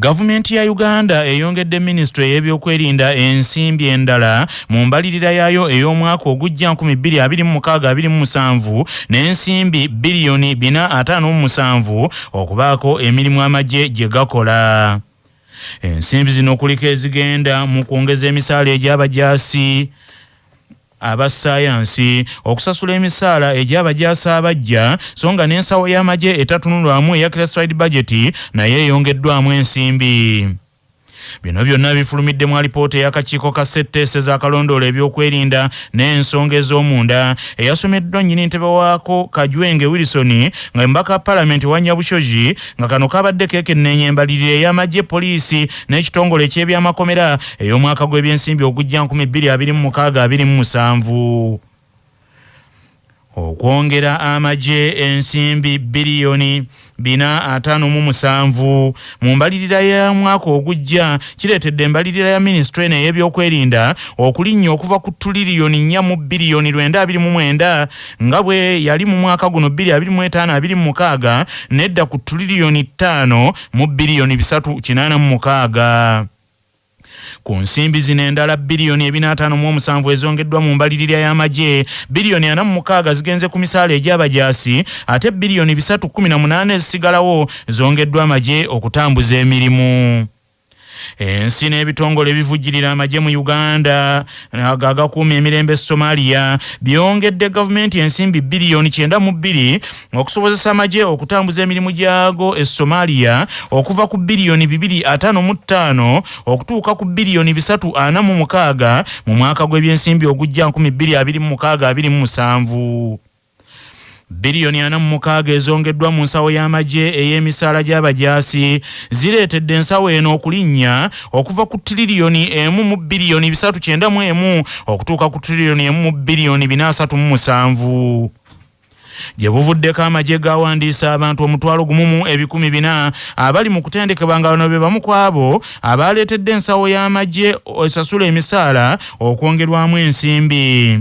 Gavumenti ya Uganda eyongedde Ministry y'ebyokwerinda ensimbi endala mu mbalirira yaayo ey'omwaka ogujja 2026-2027 n'ensimbi biliyoni 457 okubaako emirimu amagye gye gakola. Ensimbi zino kuliko ezigenda mu kwongeza emisaala egy'abajaasi abasayansi, okusasula emisaala egy'abajaasi abajja, so nga n'ensawo y'amagye 3.1 eya classified budget naye eyongeddwamu ensimbi. Bino byonna bifulumidde mu alipoota y'akakiiko ka ssetteeseza akalondoola ebyokwerinda n'ensonga ez'omunda eyasomeddwa nnyini ntebe waako Kajwenge Wilson nga mbaka Paalamenti wa Nyabushozi nga kano kabadde keekenneenya embalirira ey'amagye, poliisi n'ekitongole ky'ebyamakomera ey'omwaka gw'ebyensimbi ogujja 2026-2027. Okwongera amagye ensimbi biliyoni 457 mu mbalirira ya mwaka ogujja kireetedde embalirira ya Ministry y'ebyokwerinda okulinnya okuva ku tuliriyoni 4 mu biliyoni 929 nga bwe yali mu mwaka guno 2025-2026 nedda ku tuliriyoni 5 mu biliyoni 386. Ku nsimbi zino endala biliyoni 457 ezongeddwa mu mbalirira y'amagye, biliyoni 46 zigenze ku misaala egy'abajaasi ate biliyoni 318 ezisigalawo zongeddwa amagye okutambuza emirimu. Ensi n'ebitongole ebivujjirira amagye mu Uganda agakuuma emirembe Somalia byongedde gavumenti ensimbi biliyoni 92 okusobozesa amagye okutambuza emirimu gyago e Somalia okuva ku biliyoni 255 okutuuka ku biliyoni 346 mu mwaka gw'ebyensimbi ogujja 2026-2027. Biliyoni 46 ezongeddwa mu nsawo y'amagye ey'emisaala gy'abajaasi zireetedde ensawo eno okulinnya okuva ku tiliriyoni 1 mu biliyoni 391 okutuuka ku tiliriyoni 1 mu biliyoni 437. Gye buvuddeko amagye gawandiisa abantu 1,400 abali mu kutendekebwa nga bano be bamu ku abo abaleetedde ensawo y'amagye esasula emisaala okwongerwamu ensimbi.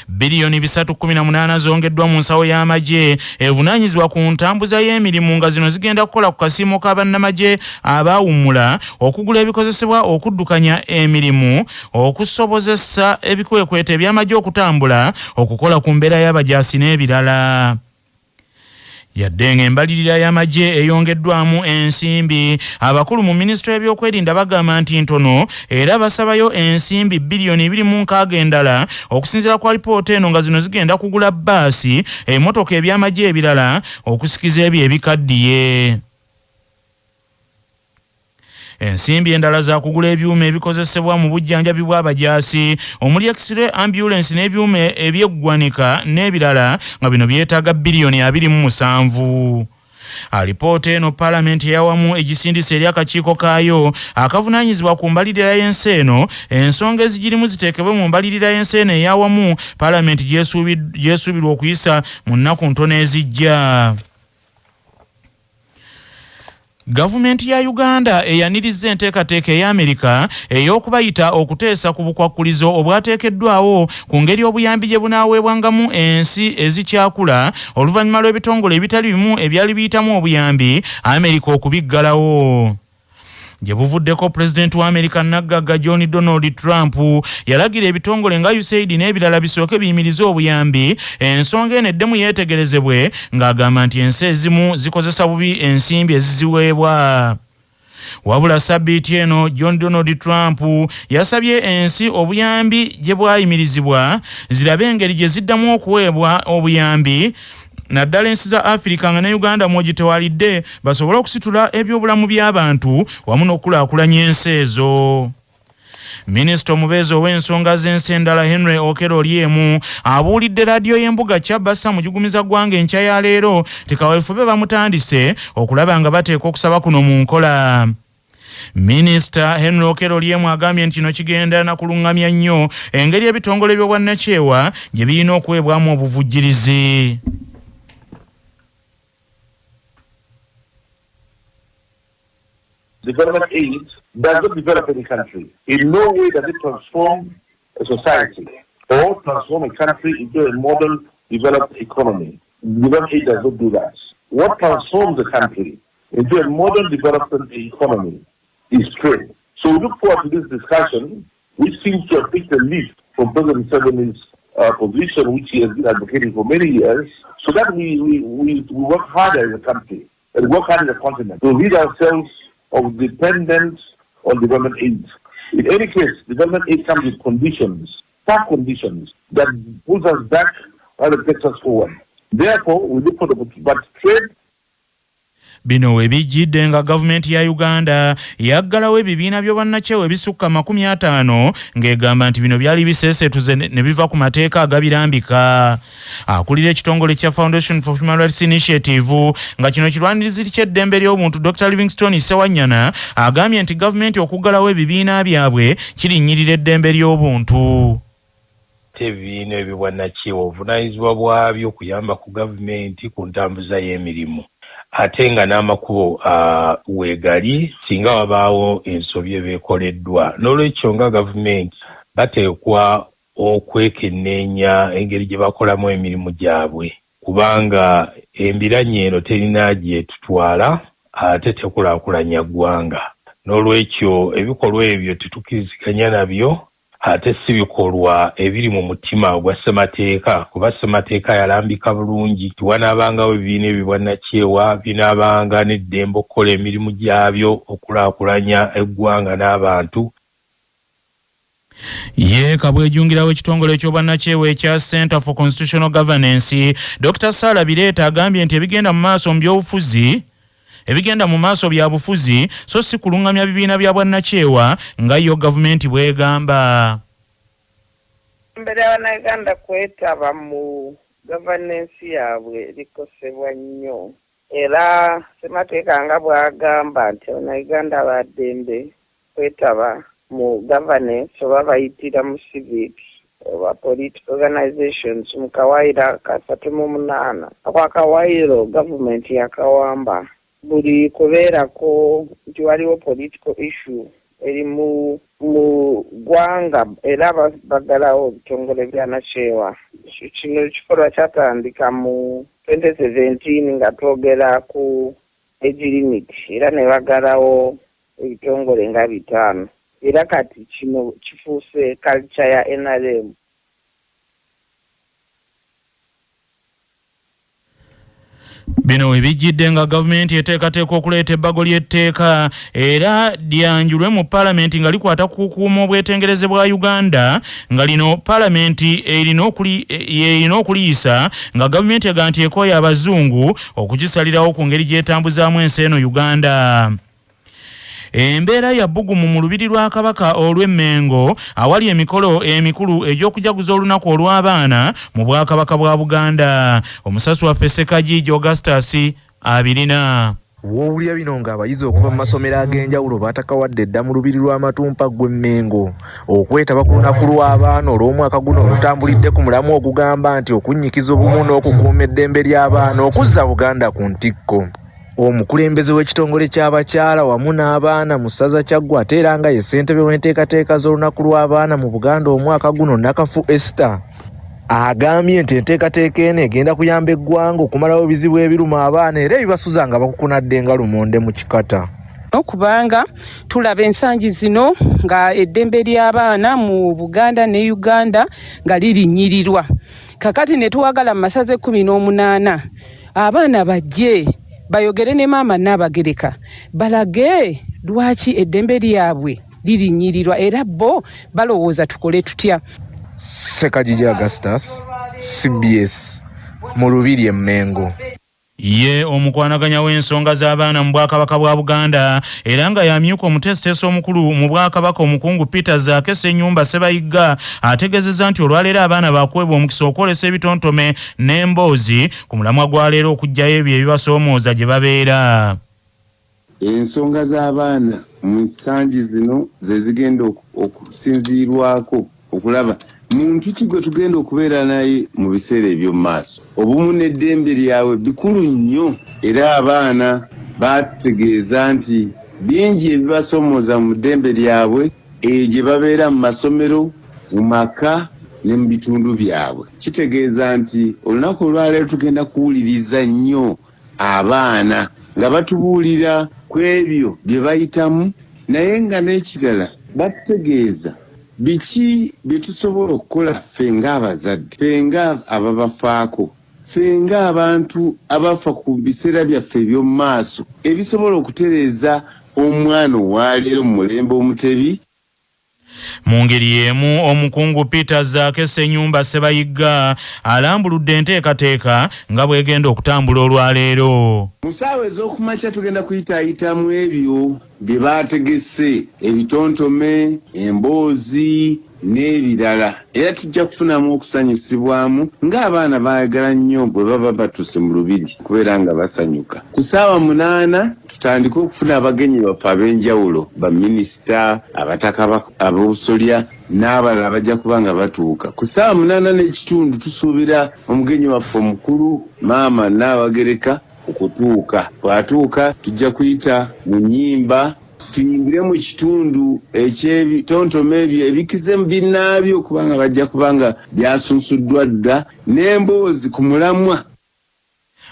Biliyoni 318 zongeddwa mu nsawo y'amagye evunaanyizibwa ku ntambuza y'emirimu nga zino zigenda kukola ku kasiimo k'abannamagye abaawummula okugula ebikozesebwa okuddukanya emirimu, okusobozesa ebikwekweta eby'amagye okutambula, okukola ku mbeera y'abajaasi n'ebirala. Yadde ng'embalirira y'amagye eyongeddwamu ensimbi, abakulu mu Ministry y'ebyokwerinda bagamba nti ntono era basabayo ensimbi biliyoni 2.6 endala okusinziira ku alipoota eno nga zino zigenda kugula bbaasi, emmotoka, eby'amagye ebirala okusikiza ebyo ebikaddiye. Ensimbi endala za kugula ebyuma ebikozesebwa mu bujjanjabi bw'abajaasi omuli X-ray, ambulance n'ebyuma ebyeggwanika n'ebirala nga bino byetaaga biliyoni 27. Alipoota eno Paalamenti eyawamu egisindisa eri akakiiko kaayo akavunaanyizibwa ku mbalirira y'ensi eno ensonga ezigirimu ziteekebwe mu mbalirira y'ensi eno eyawamu Paalamenti gyesuubirwa okuyisa mu nnaku ntono ezijja. Gavumenti ya Uganda eyaniriza enteekateeka ey'Amerika ey'okubayita okuteesa ku bukwakkulizo obwateekeddwawo ku ngeri obuyambi gye bunaaweebwangamu ensi ezikyakula oluvannyuma lw'ebitongole ebitali bimu ebyali biyitamu obuyambi Amerika okubiggalawo. Gye buvuddeko Pulezidenti wa Amerika Nnaggagga John Donald Trump yalagira ebitongole nga USAID n'ebirala bisooke biyimirize obuyambi, ensonga eno eddemu yeetegerezebwe ng'agamba nti ensi ezimu zikozesa bubi ensimbi eziziweebwa. Wabula sabbiiti eno John Donald Trump yasabye ensi obuyambi gye bwayimirizibwa zirabe engeri gye ziddamu okuweebwa obuyambi naddala ensi za Afrika nga ne Uganda mwogitewalidde basobole okusitula ebyobulamu by'abantu wamu n'okulaakulanya ensi ezo. Minisita omubeezi ow'ensonga z'ensi endala Henry Okello Oryem abuulidde laadiyo y'embuga Kyabassa mu Jugumiza ggwanga enkya ya leero tikaweefube bamutandise okulaba nga bateeka okusaba kuno mu nkola. Minisita Henry Okello Oryem agambye nti kino kigenda na kulungamya nnyo engeri ebitongole by'obwannakyewa gye birina okuweebwamu obuvujjirizi. Development aid does not develop any country. In no way does it transform a society or transform a country into a modern developed economy. Development aid does not do that. What transforms a country into a modern development economy is trade. So we look forward to this discussion, which seems to have picked a leaf from President Museveni's position, which he has been advocating for many years, so that we work harder as a country and work harder as a continent to rid ourselves of dependence on development aid. In any case, development aid comes with conditions, tough conditions, that pulls us back and takes us forward. Therefore, we look for but trade. Bino ebijjidde nga gavumenti ya Uganda yaggalawo ebibiina by'obwannakyewa ebisukka 50 ng'egamba nti bino byali biseeseetuze ne biva ku mateeka agabirambika. Akulira ekitongole kya Foundation for Human Rights Initiative nga kino kirwanirizi ky'eddembe ly'obuntu Dr. Livingstone Sewanyana agambye nti gavumenti okuggalawo ebibiina byabwe kirinnyirira eddembe ly'obuntu. Ebibiina eby'obwannakyewa obuvunaanyizibwa bwabyo okuyamba ku gavumenti ku ntambuza y'emirimu. Ate nga n'amakubo weegali singa wabaawo ensobi ebeekoleddwa. N'olwekyo nga gavumenti bateekwa okwekenneenya engeri gye bakolamu emirimu gyabwe, kubanga embiranye eno terina gyetutwala ate tekulaakulanya ggwanga. N'olwekyo ebikolwa ebyo tetukkiriziganya nabyo ate si bikolwa ebiri mu mutima ogwa ssemateeka, kuba ssemateeka yalambika bulungi tiwanaabangawo ebibiina ebibwannakyewa binaabanga n'eddembe okukola emirimu gyabyo okulaakulanya eggwanga n'abantu. Ye kabwejjungirawo ekitongole ky'obwannakyewa ekya Center for Constitutional Governance, Dr. Sarah Bireeta agambye nti ebigenda mu maaso bya bufuzi so si kulungamya bibiina bya bwannakyewa nga yo gavumenti bwegamba. Mbere Abannayuganda kwetaba mu governance yaabwe likosebwa nnyo, era ssemateeka nga bw'agamba nti Abannayuganda baddembe kwetaba mu governance oba bayitira mu civic oba political organizations mu kawaayiro ka 38 akawaayiro gavumenti yakawamba. Buli kubeerako nti waliwo political issue eri mu ggwanga era baggalawo ebitongole byannakyewa. Kino ekikolwa kyatandika mu 2017 nga twogera ku age limit era ne baggalawo ebitongole nga 5 era kati kino kifuuse culture ya NRM. Bino ebijjidde nga gavumenti eteekateeka okuleeta ebbago ly'etteeka era lyanjulwe mu paalamenti nga likwata ku kukuuma obwetengereze bwa Uganda, nga lino paalamenti erina okuliyisa nga gavumenti ega nti ekooye abazungu okugisalirawo ku ngeri gy'etambuzaamu ensi eno Uganda. Embeera ya bbugumu mu lubiri lwa Kabaka olw'Emmengo awali emikolo emikulu egy'okujaguza olunaku olw'abaana mu Bwakabaka bwa Buganda. Omusasi waffe Ssekajiji Augustus abirina. Woowulira bino ng'abayizi okuva mu masomero ag'enjawulo baatakawadde dda mu lubiri lw'Amatumpa gw'Emmengo okwetaba ku lunaku lw'abaana olw'omwaka guno olutambulidde ku mulamu ogugamba nti okunnyikiza obumu n'okukuuma eddembe ly'abaana okuzza Buganda ku ntikko. Omukulembeze w'ekitongole ky'abakyala wamu n'abaana mu ssaza Kyaggwa ate era nga ye ssentebe w'enteekateeka z'olunaku lw'abaana mu Buganda omwaka guno Nakafu Esther agambye nti enteekateeka eno egenda kuyamba eggwanga okumalawo ebizibu ebiruma abaana era ebibasuza nga bakukunadde nga lumonde mu kikata. Okubanga tulaba ensangi zino nga eddembe ly'abaana mu Buganda ne Uganda nga lirinnyirirwa. Kakati ne tuwagala mu masaza 18 abaana bajje bayogere ne maama Nnabagereka balage lwaki eddembe lyabwe lirinnyirirwa era bo balowooza tukole tutya. Ssekajiji Augustus, CBS, mu lubiri Emmengo. Ye omukwanaganya w'ensonga z'abaana mu Bwakabaka bwa Buganda era nga yamyuka omutesiteesi omukulu mu Bwakabaka omukungu Peter Zaake Ssenyumba Ssebayiga ategeezezza nti olwaleero abaana baakuweebwa omukisa okwolesa ebitontome n'emboozi ku mulamwa gwa leero okuggyayo ebyo ebibasoomooza gye babeera. Ensonga z'abaana mu nsangi zino ze zigenda okusinziirwako okulaba muntu ki gwe tugenda okubeera naye mu biseera eby'omu maaso. Obumu n'eddembe lyabwe bikulu nnyo era abaana bategeeza nti bingi ebibasoomooza mu ddembe lyabwe gye babeera mu masomero, mu maka ne mu bitundu byabwe. Kitegeeza nti olunaku olwaleero tugenda kuwuliriza nnyo abaana nga batubuulira ku ebyo bye bayitamu, naye nga n'ekirala batutegeeza biki bye tusobola okukola ffe ng'abazadde, ffe nga ababafaako, ffe ng'abantu abafa ku biseera byaffe eby'omu maaso ebisobola okutereeza omwana owaleero mu mulembe omutebi. Mu ngeri y'emu omukungu Peter Zaake Ssenyumba Sebayigga alambuludde enteekateeka nga bw'egenda okutambula olwaleero. Mu ssaawa ez'okumakya tugenda kuyitaayitamu ebyo bye baategese, ebitontome, emboozi n'ebirala, era tujja kufunamu okusanyusibwamu ng'abaana baagala nnyo bwe baba batuuse mu lubiri kubeera nga basanyuka. Ku ssaawa 8 tutandike okufuna abagenyi baffe ab'enjawulo, baminisita, abataka ab'obusolya n'abalala bajja kuba nga batuuka. Ku ssaawa 8:30 tusuubira omugenyi waffe omukulu maama Nnaabagereka okutuuka. Bw'atuuka tujja kuyita mu nnyimba tuyimbire mu kitundu eky'ebitontome ebyo ebikize mu binnaabyo kubanga bajja kubanga byasunsuddwa dda, n'emboozi ku mulamwa.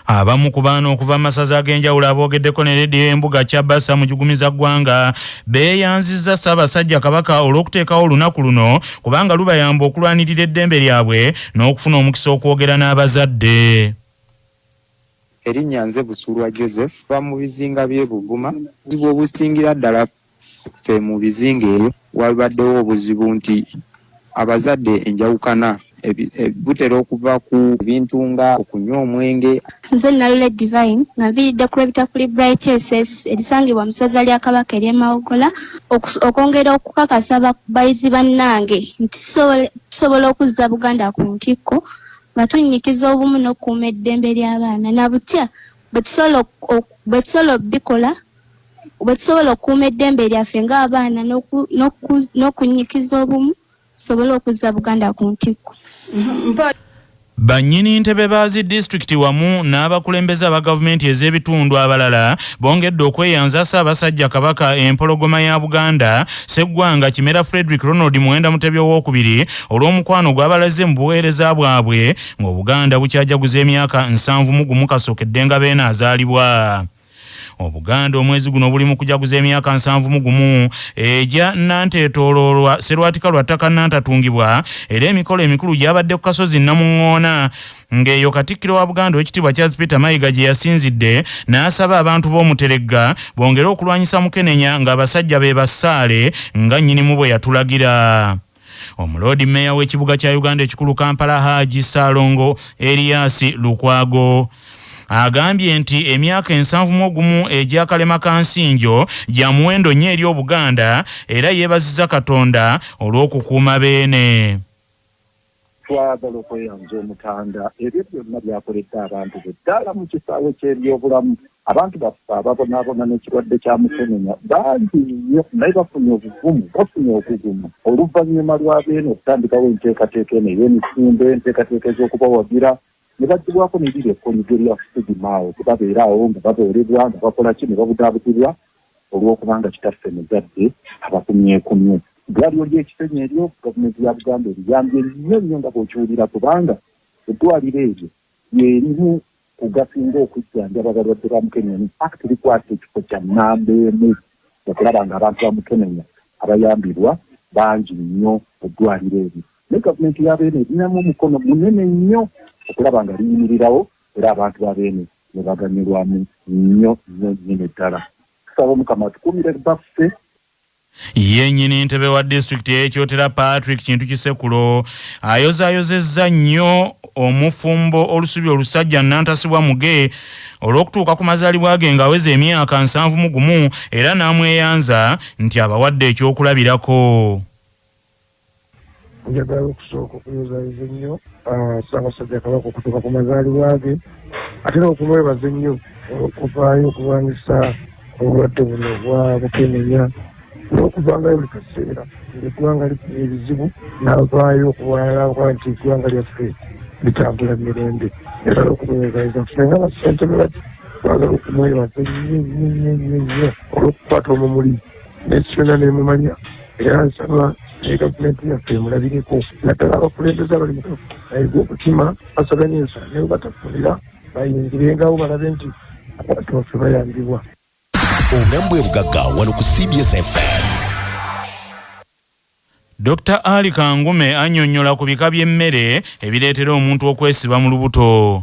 Abamu ku baana okuva mu masaza ag'enjawulo aboogeddeko ne leediyo y'embuga Kyabasa mu jugumiza ggwanga beeyanzizza Ssaabasajja Kabaka olw'okuteekawo olunaku luno kubanga lubayamba okulwanirira eddembe lyabwe n'okufuna omukisa okwogera n'abazadde. Erinnya nze Busulwa Joseph va mu bizinga by'e Buguma. Obuzibu obusingira ddala ffe mu bizinga ebyo wabaddewo obuzibu nti abazadde enjawukana butera okuva ku bintu nga okunywa omwenge. Nze Nalule Divine nga nviiridde ku lwebita kuli Bright SS erisangibwa mu ssaza lya Kabaka ery'Emawogola okwongera okukakasa bayizi bannange nti tusobola okuzza Buganda ku ntikko nga tunnyikiza obumu n'okukuuma eddembe ly'abaana na butya bwe tusobola bikola, bwe tusobola okukuuma eddembe lyaffe ng'abaana n'okunnyikiza obumu tusobole okuzza Buganda ku ntikko. Bannyini ntebe baazi disitulikiti wamu n'abakulembeze aba gavumenti ez'ebitundu abalala bongedde okweyanza Ssaabasajja Kabaka empologoma ya Buganda Sseggwanga Kimera Frederick Ronald Muwenda Mutebi II olw'omukwano gw'abalaze mu buweereza bwabwe ng'Obuganda bukyajaguza emyaka 71 kasookedde nga beena azaalibwa. Obuganda omwezi guno buli mu kujaguza emyaka 71 ejja Nanteetooloolwa Sserwatika lwa ttaka Nantatungibwa era emikolo emikulu gyabadde ku kasozi Namuŋŋoona ng'eyo Katikkiro wa Buganda Oweekitiibwa Charles Peter Mayiga gye yasinzidde n'asaba abantu b'Omuteregga bongere okulwanyisa Mukenenya ng'abasajja be bassaale nga nnyinimu bwe yatulagira. Omuloodi mmeeya w'ekibuga kya Uganda ekikulu Kampala Haji Ssalongo Erias Lukwago agambye nti emyaka 71 egy'akalema ka Nsinjo gya muwendo nnyo eri Obuganda era yeebazizza Katonda olw'okukuuma beene. Twagala okweyanza Omutanda ebyo byonna byakoledde abantu beddala mu kisaawe ky'ebyobulamu. Abantu baffe ababonaabona n'ekirwadde kya Mukenenya bangi nnyo naye bafunye obuvumu, bafunye okuguma oluvannyuma lwa beene okutandikawo enteekateeka eno ey'emisinde, enteekateeka ez'okubawagira ne baggibwako n'ebiri ekkonyigo lya Fugimaawo tebabeera awo nga babeerebwa nga bakola ki ne babudaabukirwa olw'okubanga kitaffe muzadde abakumyekumye. Eddwaliro ly'Ekisenyi eryo gavumenti ya Buganda eriyambye nnyo nga bw'okiwulira kubanga eddwaliro eryo lyerimu kugasinga okujjanjaba abalwadde ba Mukenenya. In fact likwata ekifo kya nnamba emu okulaba nga abantu ba Mukenenya abayambibwa bangi nnyo eddwaliro eryo. Ne gavumenti ya beene erinamu omukono munene nnyo okulaba nga liyimirirawo era abantu ba beene ne baganyulwamu nnyo nnyini ddala. Tusaba Mukama tukuumire baffe. Yennyini ntebe wa disitulikiti y'Ekyotera Patrick Kintu Kisekulo ayozaayozezza nnyo omufumbo olusubi olusajja Nantasibwa Muge olw'okutuuka ku mazaalibwa ge ng'aweza emyaka 71 era n'amweyanza nti abawadde ekyokulabirako. Njagala okusooka okuyozaayoza ennyo Ssaabasajja Kabaka okutuuka ku mazaalibwa ge ate n'okumwebaza ennyo olw'okuvaayo okulwanyisa obulwadde buno obwa Mukenenya n'okuvangayo buli kaseera eggwanga lifuna ebizibu n'avaayo okuwalanga nti eggwanga lyaffe litambula mirembe era n'okumwebaza fenga basentebe bati twagala okumwebaza nnyo olw'okukwata omumuli n'ekikyona n'emumanya era nsaba gavumenti yaffe emulabireko naddala abakulembeze abali mukafu naye gw'okutima basaganya ensala naye batafunira bayingirengawo balabe nti abatoofe bayambibwa. Ogambwe bugagga wano ku CBS FM. Dr. Ali Kangume annyonnyola ku bika by'emmere ebireetera omuntu okwesiba mu lubuto.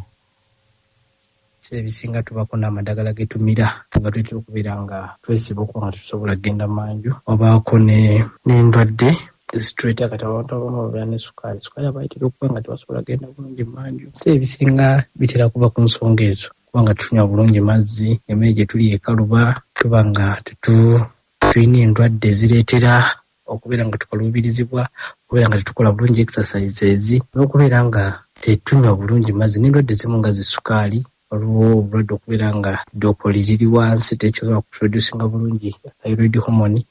Ebisinga tubako n'amadagala getumira nga tutera okubeera nga twesiba okuba nga tusobola genda manju obaako n'endwadde ezituleeta kati abantu abamu babeera ne sukaali abayitira okuba nga tebasobola genda bulungi manju. Ebisinga bitera kuba ku nsonga ezo kuba nga tunywa bulungi mazzi, emmere gye tuli ekaluba, tuba nga tulina endwadde ezireetera okubeera nga tukaluubirizibwa, okubeera nga tetukola bulungi exercises, n'okubeera nga tetunywa bulungi mazzi, n'endwadde zimu nga zisukaali, waliwo obulwadde okubeera nga ddoopo liri wansi tekisobola kuproducinga bulungi thyroid hormone.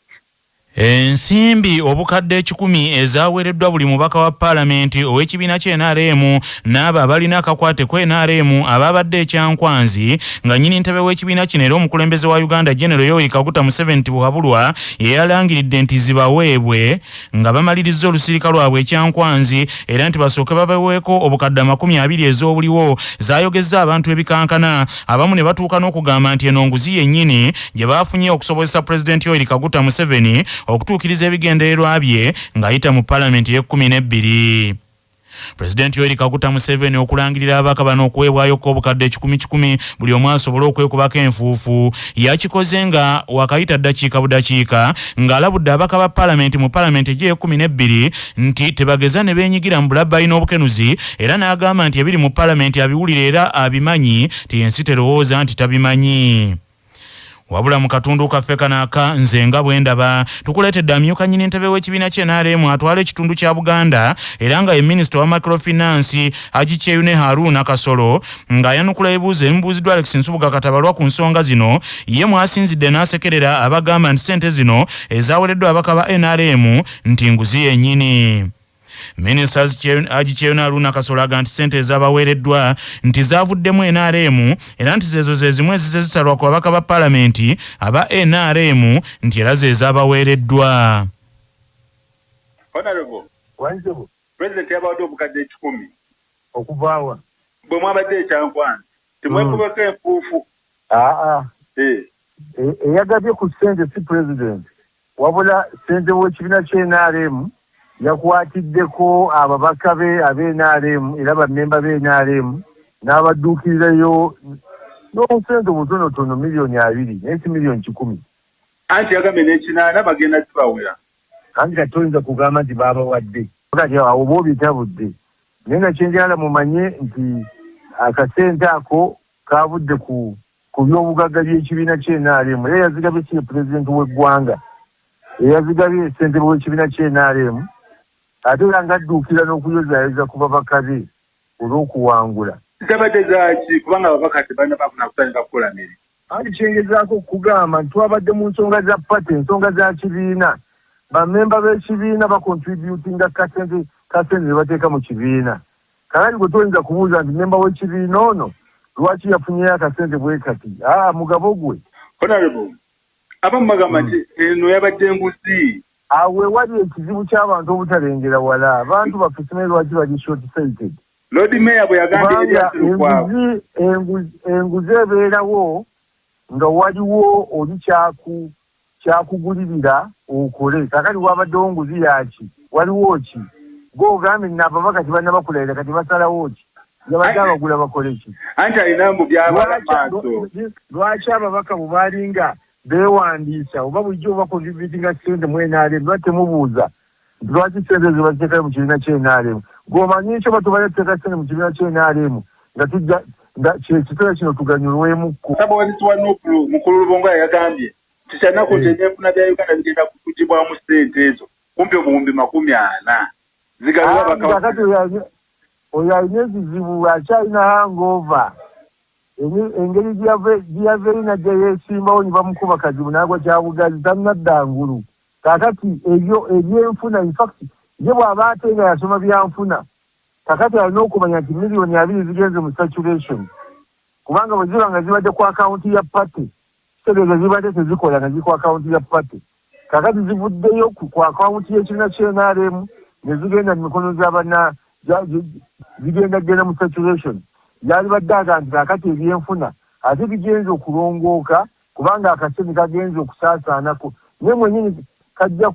Ensimbi obukadde 10 ezaweereddwa buli mubaka wa Paalamenti ow'ekibiina kye NRM n'abo abalina akakwate ku NRM ababadde ekyankwanzi nga nnyini ntebe w'ekibiina kino era omukulembeze wa Uganda General Yoweri Kaguta Museveni Tibuhaburwa yeyalangiridde nti zibaweebwe nga bamaliriza olusirika lwabwe ekyankwanzi era nti basooke babaweeko obukadde 20 ez'obuliwo. Zaayogezza abantu ebikankana abamu ne batuuka n'okugamba nti eno nguzi yennyini gye baafunye okusobozesa Pulezidenti Yoweri Kaguta Museveni okutuukiriza ebigendererwa bye ng'ayita mu Paalamenti y'e12. Pulezidenti Yoweri Kaguta Museveni okulangirira ababaka bano okuweebwayo obukadde 10 buli omu asobole okwekubako enfuufu yakikoze nga wakayita ddakiika budakiika ng'alabudde ababaka ba Paalamenti mu Paalamenti y'e12 nti tebageza ne beenyigira mu bulabbayi n'obukenuzi era n'agamba nti ebiri mu Paalamenti abiwulira era abimanyi ti ensi terowooza nti tabimanyi. Wabula mu katundu kaffe kanaka nze nga bwe ndaba tukuleetedde amyuka nnyini ntebe w'ekibiina kye NRM atwala ekitundu kya Buganda era nga ye minisita wa microfinance Haji Kyeyune Haruna Kasolo ng'ayanukula ebibuuzo ebimubuuziddwa Alex Nsubuga Katabalwa ku nsonga zino ye mwasinzidde n'asekerera abagamba nti ssente zino ezaweereddwa ababaka ba NRM nti nguzi yennyini. Ministers Haji Kyeyune Haruna Kasolo aga nti ssente ezabaweereddwa nti zaavuddemu NRM era nti zezo ze zimu ezisalwa ku babaka ba Paalamenti aba NRM nti era ze zaabaweereddwa. Honorable Wanjebo President yabawadde obukadde 10 okuvaawa bwe mwabadde ekyankwanzi temwekubako enfuufu. Eyagabye ku ssente si President wabula ssente w'ekibiina kye NRM yakwatiddeko ababaka be ab'NRM era bammemba b'NRM n'abadduukirirayo n'obusente butonotono miliyoni 2 naye si miliyoni 10. Anti yagambye n'ekinaana bagenda kibawera. Anti kati toyinza kugamba nti baabawadde kati awo oba obitabudde naye nga kyenjagala mumanye nti akasente ako kaavudde ku by'obugagga by'ekibiina kye NRM era yazigabye si ye pulezidenti w'eggwanga eyazigabye ssente w'ekibiina kye NRM ate era ng'adduukira n'okuyozaayoza ku babaka be olw'okuwangula. Zabadde zaaki kubanga ababaka tebalina bafuna kutandika kukola mirimu. Anti kyengezaako okugamba nti twabadde mu nsonga za pate ensonga za kibiina bammemba b'ekibiina bakontributinga kasente ze bateeka mu kibiina. Kakati gwe toyinza kubuuza nti memba w'ekibiina ono lwaki yafunyeyo akasente bwe kati mugabo gwe. Honorable abamu bagamba nti eno yabadde enguzi. Awe wali ekizibu ky'abantu obutalengera wala abantu baffe simanyi lwaki bali short sighted. Lord Mayor bwe yagambye enguzi ebeerawo nga waliwo oli kyakugulirira okole. Kakati wabaddewo nguzi yaki waliwo ki gw'ogambye n'ababaka tebannabakulaira kati basalawo ki yabadde abagula bakole ki. Anti alina mbu byabala maaso. Lwaki ababaka bwe baalinga beewandiisa oba bulijjo bakontributinga ssente mu NRM lwaki temubuuza nti lwaki ssente ze baziteekayo mu kibiina kye NRM. Gw'omanyi ekyo batubale tuteeka ssente mu kibiina kye NRM nga tujja kyekitole kino tuganyulwemukko. Sabawanisi wa Nupru mukulu Lubongo yagambye nti kyanaku eby'enfuna bya Uganda bigenda kugibwamu ssente ezo kumpi obuwumbi 40 zigalwa bakakati oyo alina ekizibu akyalina hangover. Engeri gyaveerina gye yeesimbawo ne bamukuba kazibu n'agwa kyabugazi tannadda ngulu. Kakati ebyenfuna infact ye bw'aba ate nga yasoma byanfuna kakati alina okumanya nti miliyoni 2 zigenze mu saturation kubanga bwe ziba nga zibadde ku akawunti ya pate kitegeeza zibadde tezikola nga ziri ku akawunti ya pate. Kakati zivuddeyo ku akawunti y'ekibiina kye NRM ne zigenda mu mikono zigenda mu saturation. Yali badde aga nti kakati ebyenfuna ate bigenze okulongooka kubanga akasemi kagenze okusaasaanako naye mwenyini kajja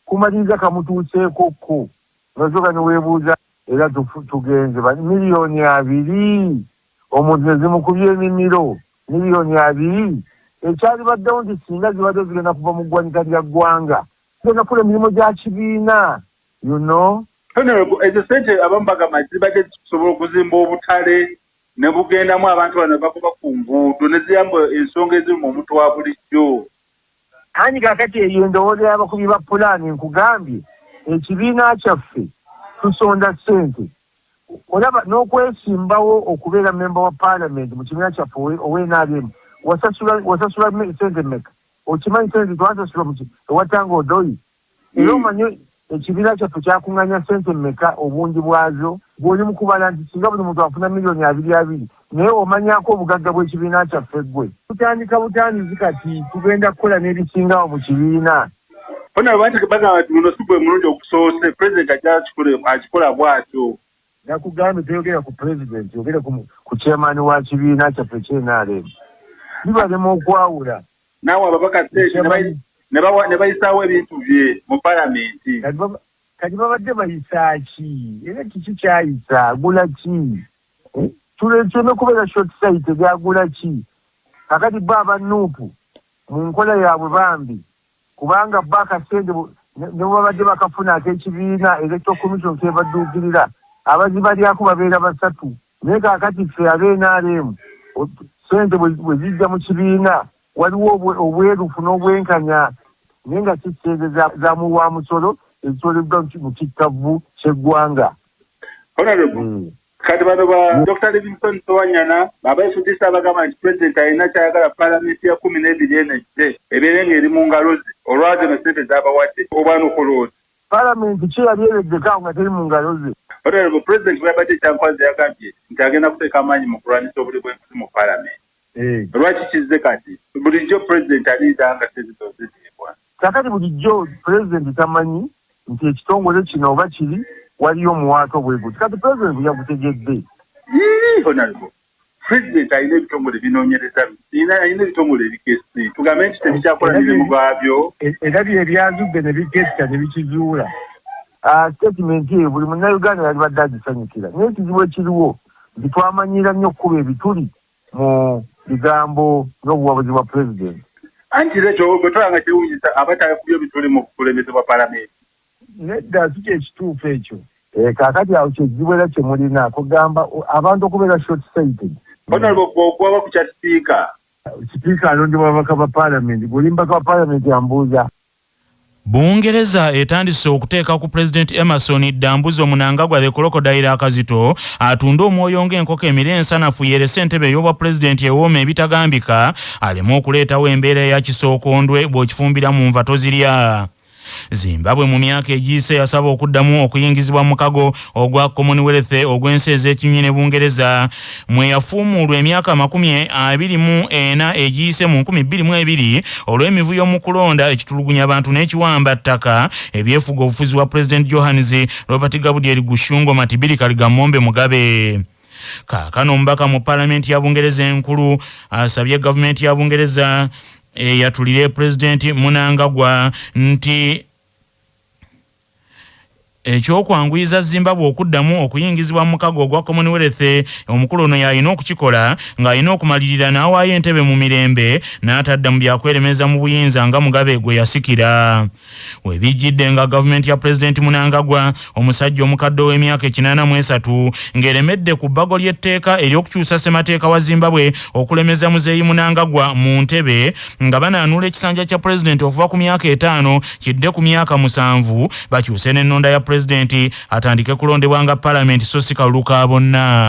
kumaliriza kamutuuseekokko nozoka neweebuuza era tugenze miliyoni 2 omuntu nezimukubye emimiro miliyoni 2 ekyali baddewo nti singa zibadde zigenda kuva mu ggwanika lya ggwanga zigenda kukola emirimu gya kibiina ezo sente abamu bagamba zibadde zisobola okuzimba obutale ne bugendamu abantu bano bakuba ku nguudo ne ziyamba ensonga eziri mu omuntu wa bulijjo. Anyi kakati eyo endowooza y'abakubi ba pulaani nkugambye ekibiina kyaffe tusonda ssente olaba n'okwesimbawo okubeera memba wa paalamenti mu kibiina kyaffe ow'NRM wasasula sente mmeka okimanyi sente twasasula ewatanga odoyi era omanyi ekibiina kyaffe kyakuŋŋanya sente mmeka obungi bwazo bw'oli mu kubala nti singa buli muntu afuna miliyoni 2 naye omanyako obugagga bw'ekibiina kyaffe ggwe tutandika butandizi kati tugenda kukola n'ebisingawo mu kibiina bona bantu bagamba nti muno si gwe mulundi okusoose pulezidenti akikola bw'atyo nakugambye toyogera ku pulezidenti yogere ku chairman wa kibiina kyaffe ky'NRM bibalema okwawula naawe ababaka state ne bayisaawo ebintu bye mu paalamenti kati babadde bayisa ki era kiki kyayisa agula ki tulekye kubeera short site gyagula ki kakati bo abanuupu mu nkola yaabwe bambi kubanga bo akasente ne babadde bakafuna ak'ekibiina electoral commission kebadduukirira abazibalyako babeera 3 naye kakati ffe ab'NRM sente bwe zijja mu kibiina waliwo obwerufu n'obwenkanya naye nga si sente za muwa musolo ezisoleddwa mu kittavu ky'eggwanga. Kati bano ba Dr. Livingstone Towanyana abeefudisa abagamba nti pulezidenti alina kyayagala paalamenti ya 12 enejje ebeere ng'eri mu ngalo ze olwazo ne sente z'abawadde obwana okolooza paalamenti ki yali ereddekaawo nga teri mu ngalo ze. Honorable President bw'abadde ekyankwazi yagambye nti agenda kuteeka amaanyi mu kulwanyisa obuli bw'enfuzi mu paalamenti. Lwaki kizze kati bulijjo pulezidenti aliida nga sezito ziteebwa kakati bulijjo pulezidenti tamanyi nti ekitongole kino oba kiri waliyo omuwaato bwe guti kati pulezidenti yagutegedde. Honorable President alina ebitongole binoonyereza alina ebitongole ebikesi tugambe nti tebikyakola mirimu gaabyo era bye byazudde ne bikesita ne bikizuula. Statement eyo buli munnayuganda yali badde agisanyukira naye ekizibu ekiriwo nti twamanyira nnyo okkuba ebituli mu bigambo n'obuwabuzi bwa pulezidenti. Anti ekyo bwe tolanga kyewunyisa abatayakubye ebituli mu kukulembeza bwa paalamenti. Nedda si kyekituufu ekyo. Kaakati awo kyekizibu era kye mulina kugamba abantu okubeera short sighted. Honorable bw'okuba ku kya sipiika. Sipiika alondebwa ababaka ba paalamenti buli mbaka wa paalamenti ambuuza. Bungereza etandise okuteeka ku President Emerson Dambuzo Mnangagwa the Crocodile akazito atunda omwoyo ng'enkoko emire ensanafu yerese entebe y'obwa President ewooma ebitagambika aleme okuleetawo embeera ya kisookondwe bw'okifumbira mu nva tozirya. Zimbabwe mu myaka egiyise yasaba okuddamu okuyingizibwa mu kago ogwa Commonwealth ogw'ensi ez'ekinywi ne Bungereza mwe yafuumuulwa emyaka 24 egiyise mu 2022 olw'emivuyo mu kulonda ekitulugunya abantu n'ekiwamba ttaka ebyefuga obufuzi bwa President Johannes Robert Gabriel Gushungo Matibiri Kaligamombe Mugabe. Kaakano omubaka mu paalamenti ya Bungereza enkulu asabye gavumenti ya Bungereza yatulire President Mnangagwa nti ekyokwanguyiza Zimbabwe okuddamu okuyingizibwa mu kago ogwa Commonwealth omukulu ono yalina okukikola ng'alina okumalirira n'awaayo entebe mu mirembe n'atadda mu byakweremeza mu buyinza nga Mugabe gwe yasikira. Webijjidde nga gavumenti ya President Mnangagwa omusajja omukadde w'emyaka 83 ng'eremedde ku bbago ly'etteeka ery'okukyusa ssemateeka wa Zimbabwe okulemeza Muzeeyi Mnangagwa mu ntebe nga banaanuula ekisanja kya President okuva ku myaka 5 kidde ku myaka 7 bakyuse n'ennonda ya Presidenti atandike kulondebwa nga Parliament so si kalulu ka bonna.